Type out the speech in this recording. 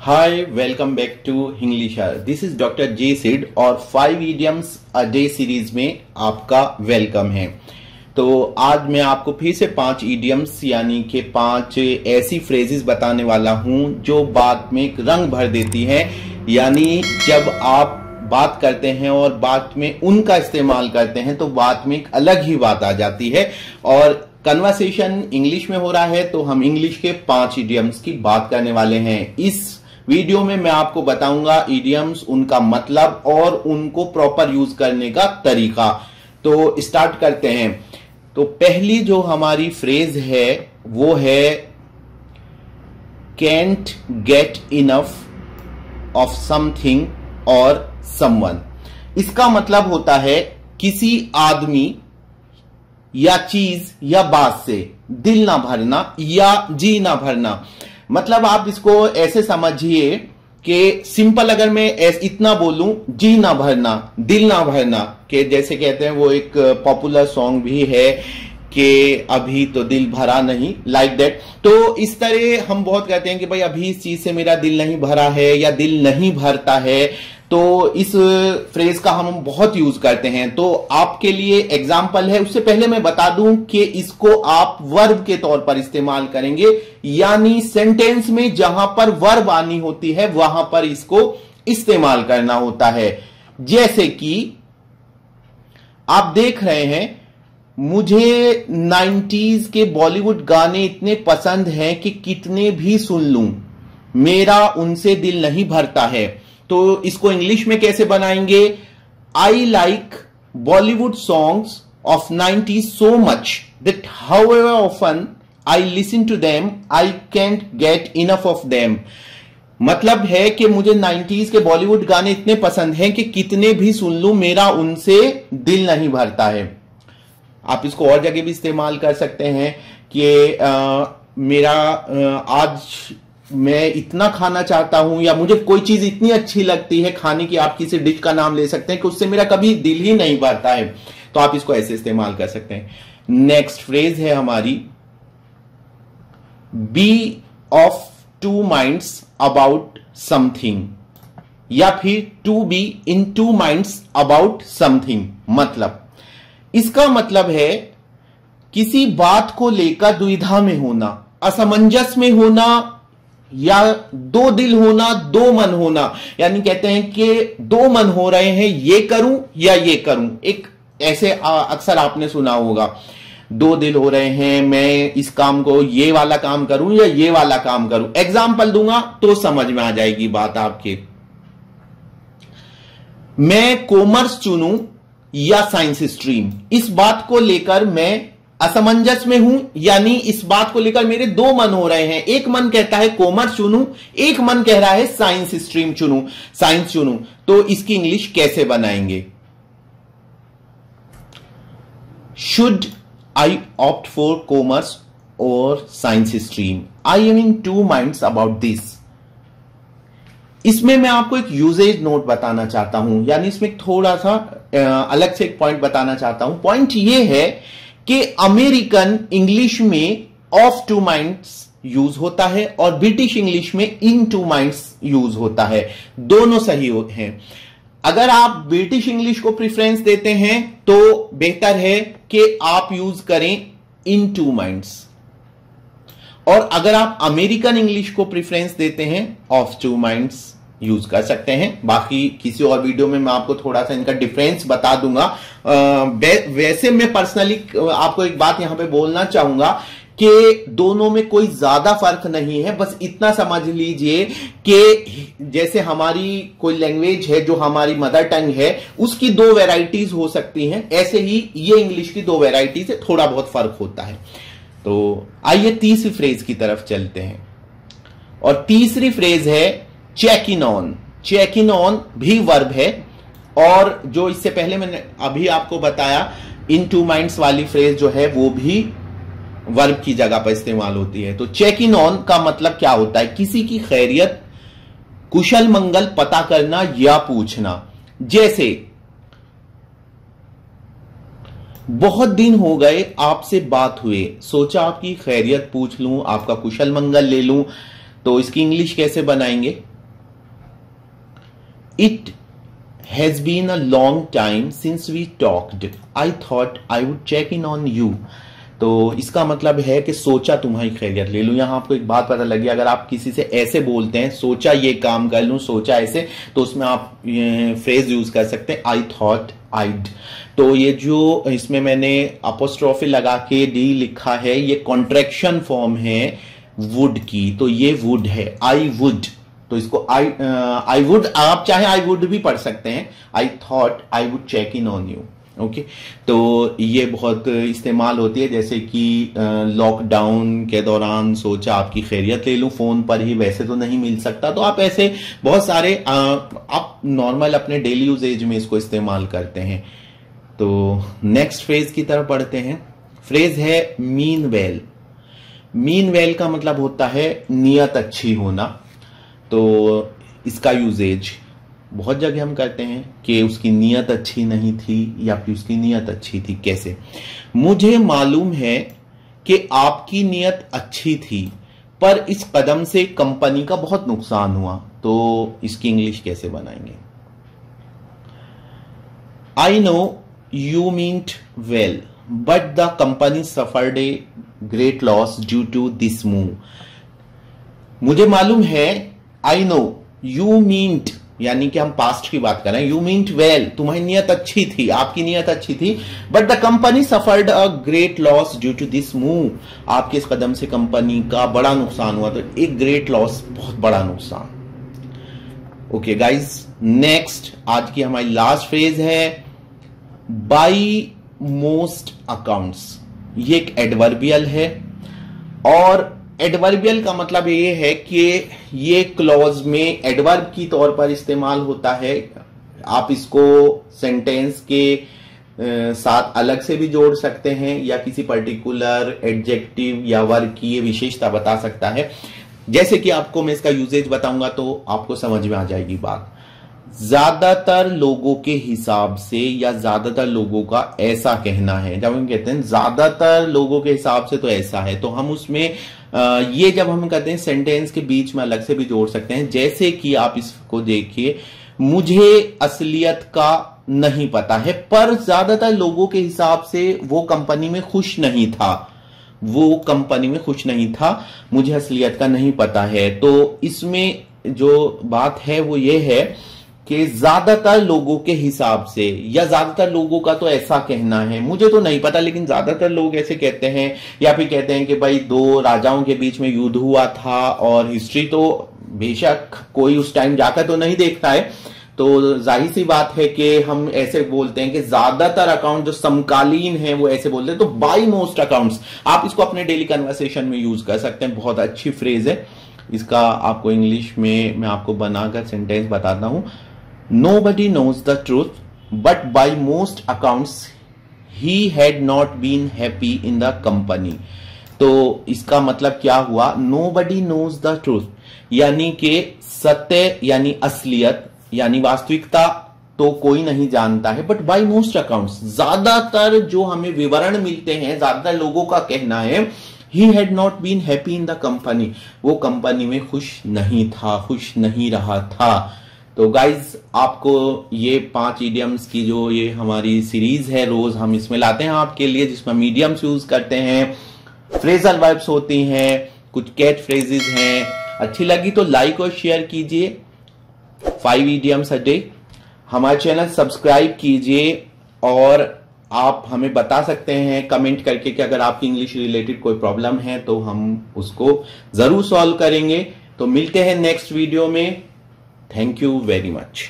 Hi, welcome back to Englisher. This is Dr. J. Sid और 5 idioms a day series में आपका welcome है। तो आज मैं आपको फिर से 5 idioms यानी कि 5 ऐसी फ्रेजेस बताने वाला हूं जो बात में एक रंग भर देती हैं। यानी जब आप बात करते हैं और बात में उनका इस्तेमाल करते हैं तो बात में एक अलग ही बात आ जाती है। और कन्वर्सेशन इंग्लिश में हो रहा है तो हम इंग्लिश के 5 idioms की बात करने वाले हैं। इस वीडियो में मैं आपको बताऊंगा idioms, उनका मतलब और उनको प्रॉपर यूज करने का तरीका। तो स्टार्ट करते हैं। तो पहली जो हमारी फ्रेज है वो है can't get enough of something or someone। इसका मतलब होता है किसी आदमी या चीज या बात से दिल ना भरना या जी ना भरना। मतलब आप इसको ऐसे समझिए कि सिंपल अगर मैं इतना बोलूं, जी ना भरना, दिल ना भरना, कि जैसे कहते हैं वो एक पॉपुलर सॉन्ग भी है कि अभी तो दिल भरा नहीं, लाइक दैट। तो इस तरह हम बहुत कहते हैं कि भाई अभी इस चीज से मेरा दिल नहीं भरा है या दिल नहीं भरता है। तो इस फ्रेज का हम बहुत यूज करते हैं। तो आपके लिए एग्जाम्पल है। उससे पहले मैं बता दूं कि इसको आप वर्ब के तौर पर इस्तेमाल करेंगे, यानी सेंटेंस में जहां पर वर्ब आनी होती है वहां पर इसको इस्तेमाल करना होता है। जैसे कि आप देख रहे हैं, मुझे 90s के बॉलीवुड गाने इतने पसंद हैं कि कितने भी सुन लूं, मेरा उनसे दिल नहीं भरता है। तो इसको इंग्लिश में कैसे बनाएंगे? I like Bollywood songs of 90s so much that however often I listen to them I can't get enough of them. मतलब है कि मुझे 90s के बॉलीवुड गाने इतने पसंद हैं कि कितने भी सुन लूं, मेरा उनसे दिल नहीं भरता है। आप इसको और जगह भी इस्तेमाल कर सकते हैं कि आज मैं इतना खाना चाहता हूं, या मुझे कोई चीज इतनी अच्छी लगती है खाने की, आप किसी डिश का नाम ले सकते हैं कि उससे मेरा कभी दिल ही नहीं भरता है। तो आप इसको ऐसे इस्तेमाल कर सकते हैं। नेक्स्ट फ्रेज है हमारी be of two minds about something, या फिर to be in two minds about something. मतलब इसका मतलब है किसी बात को लेकर दुविधा में होना, असमंजस में होना, या दो दिल होना, दो मन होना। यानी कहते हैं कि दो मन हो रहे हैं, ये करूं या ये करूं। एक ऐसे अक्सर आपने सुना होगा, दो दिल हो रहे हैं, मैं इस काम को ये वाला काम करूं या ये वाला काम करूं। एग्जाम्पल दूंगा तो समझ में आ जाएगी बात आपके। मैं कॉमर्स चुनूं या साइंस स्ट्रीम, इस बात को लेकर मैं असमंजस में हूं, यानी इस बात को लेकर मेरे दो मन हो रहे हैं। एक मन कहता है कॉमर्स चुनूं, एक मन कह रहा है साइंस स्ट्रीम चुनूं, साइंस चुनूं। तो इसकी इंग्लिश कैसे बनाएंगे? Should I opt for commerce और science stream? I am in two minds about this. इसमें मैं आपको एक यूजेज नोट बताना चाहता हूं, यानी इसमें थोड़ा सा अलग से एक पॉइंट बताना चाहता हूं। पॉइंट यह है कि अमेरिकन इंग्लिश में ऑफ टू माइंड्स यूज होता है और ब्रिटिश इंग्लिश में इन टू माइंड्स यूज होता है। दोनों सही हैं। अगर आप ब्रिटिश इंग्लिश को प्रेफरेंस देते हैं तो बेहतर है कि आप यूज करें इन टू माइंड्स, और अगर आप अमेरिकन इंग्लिश को प्रेफरेंस देते हैं ऑफ टू माइंड्स यूज कर सकते हैं। बाकी किसी और वीडियो में मैं आपको थोड़ा सा इनका डिफरेंस बता दूंगा। वैसे मैं पर्सनली आपको एक बात यहां पे बोलना चाहूंगा कि दोनों में कोई ज्यादा फर्क नहीं है। बस इतना समझ लीजिए कि जैसे हमारी कोई लैंग्वेज है जो हमारी मदर टंग है, उसकी 2 वैरायटीज हो सकती हैं, ऐसे ही ये इंग्लिश की 2 वैरायटीज है, थोड़ा बहुत फर्क होता है। तो आइए तीसरी फ्रेज की तरफ चलते हैं। और तीसरी फ्रेज है check in on. Check in on भी वर्ब है, और जो इससे पहले मैंने अभी आपको बताया इन टू माइंड्स वाली फ्रेज जो है वो भी वर्ब की जगह पर इस्तेमाल होती है। तो चेक इन ऑन का मतलब क्या होता है? किसी की खैरियत, कुशल मंगल पता करना या पूछना। जैसे बहुत दिन हो गए आपसे बात हुए, सोचा आपकी खैरियत पूछ लूं, आपका कुशल मंगल ले लूं। तो इसकी इंग्लिश कैसे बनाएंगे? It has been a long time since we talked, I thought I would check in on you. तो इसका मतलब है कि सोचा तुम्हारी खैरियत ले लूं। यहां आपको एक बात पता लगी, अगर आप किसी से ऐसे बोलते हैं, सोचा ये काम कर लूं, सोचा ऐसे, तो उसमें आप फ्रेज यूज कर सकते हैं आई थॉट आइड। तो ये जो इसमें मैंने अपोस्ट्रोफी लगा के डी लिखा है, ये कॉन्ट्रैक्शन फॉर्म है वुड की, तो ये वुड है, आई वुड। तो इसको आई वुड, आप चाहे आई वुड भी पढ़ सकते हैं, I thought I would check in on you. Okay, तो ये बहुत इस्तेमाल होती है, जैसे कि लॉकडाउन के दौरान सोचा आपकी खैरियत ले लूं, फोन पर ही, वैसे तो नहीं मिल सकता। तो आप ऐसे बहुत सारे आप नॉर्मल अपने डेली यूजेज में इसको इस्तेमाल करते हैं। तो नेक्स्ट फ्रेज की तरफ पढ़ते हैं। फ्रेज है मीन वेल। मीन वेल का मतलब होता है नियत अच्छी होना। तो इसका यूजेज बहुत जगह हम करते हैं कि उसकी नीयत अच्छी नहीं थी या फिर उसकी नीयत अच्छी थी। कैसे? मुझे मालूम है कि आपकी नीयत अच्छी थी, पर इस कदम से कंपनी का बहुत नुकसान हुआ। तो इसकी इंग्लिश कैसे बनाएंगे? I know you meant well, but the company suffered a great loss due to this move. मुझे मालूम है, आई नो, यू मीन्ट यानी कि हम पास्ट की बात कर रहे हैं, यू मीन्ट वेल, तुम्हारी नियत अच्छी थी, आपकी नियत अच्छी थी, but the company suffered a great loss due to this move. आपके इस कदम से कंपनी का बड़ा नुकसान हुआ। तो एक ग्रेट लॉस, बहुत बड़ा नुकसान। ओके गाइज, नेक्स्ट आज की हमारी लास्ट फ्रेज है बाई मोस्ट अकाउंट्स। ये एक एडवर्बियल है, और एडवर्बियल का मतलब ये है कि ये क्लॉज में एडवर्ब की तौर पर इस्तेमाल होता है। आप इसको सेंटेंस के साथ अलग से भी जोड़ सकते हैं, या किसी पर्टिकुलर एडजेक्टिव या वर्ब की ये विशेषता बता सकता है। जैसे कि आपको मैं इसका यूजेज बताऊंगा तो आपको समझ में आ जाएगी बात। ज्यादातर लोगों के हिसाब से या ज्यादातर लोगों का ऐसा कहना है। जब हम कहते हैं ज्यादातर लोगों के हिसाब से तो ऐसा है, तो हम उसमें ये जब हम कहते हैं सेंटेंस के बीच में अलग से भी जोड़ सकते हैं। जैसे कि आप इसको देखिए, मुझे असलियत का नहीं पता है, पर ज्यादातर लोगों के हिसाब से वो कंपनी में खुश नहीं था, वो कंपनी में खुश नहीं था, मुझे असलियत का नहीं पता है। तो इसमें जो बात है वो ये है कि ज्यादातर लोगों के हिसाब से या ज्यादातर लोगों का तो ऐसा कहना है, मुझे तो नहीं पता लेकिन ज्यादातर लोग ऐसे कहते हैं। या फिर कहते हैं कि भाई दो राजाओं के बीच में युद्ध हुआ था, और हिस्ट्री तो बेशक कोई उस टाइम जाकर तो नहीं देखता है, तो जाहिर सी बात है कि हम ऐसे बोलते हैं कि ज्यादातर अकाउंट जो समकालीन है वो ऐसे बोलते हैं। तो बाई मोस्ट अकाउंट्स आप इसको अपने डेली कन्वर्सेशन में यूज कर सकते हैं। बहुत अच्छी फ्रेज है। इसका आपको इंग्लिश में मैं आपको बनाकर सेंटेंस बताता हूं। Nobody knows the truth, but by most accounts he had not been happy in the company. तो इसका मतलब क्या हुआ? Nobody knows the truth, यानी कि सत्य यानी असलियत यानी वास्तविकता तो कोई नहीं जानता है, बट बाय मोस्ट अकाउंट्स ज्यादातर जो हमें विवरण मिलते हैं, ज्यादातर लोगों का कहना है he had not been happy in the company, वो कंपनी में खुश नहीं था, खुश नहीं रहा था। तो गाइज आपको ये 5 इडियम्स की जो ये हमारी सीरीज है, रोज हम इसमें लाते हैं आपके लिए, जिसमें मीडियम्स यूज करते हैं, फ्रेजल वर्ब्स होती हैं, कुछ कैट फ्रेजेस हैं। अच्छी लगी तो लाइक और शेयर कीजिए। 5 इडियम्स अ डे। हमारे चैनल सब्सक्राइब कीजिए, और आप हमें बता सकते हैं कमेंट करके कि अगर आपकी इंग्लिश रिलेटेड कोई प्रॉब्लम है तो हम उसको जरूर सॉल्व करेंगे। तो मिलते हैं नेक्स्ट वीडियो में। Thank you very much.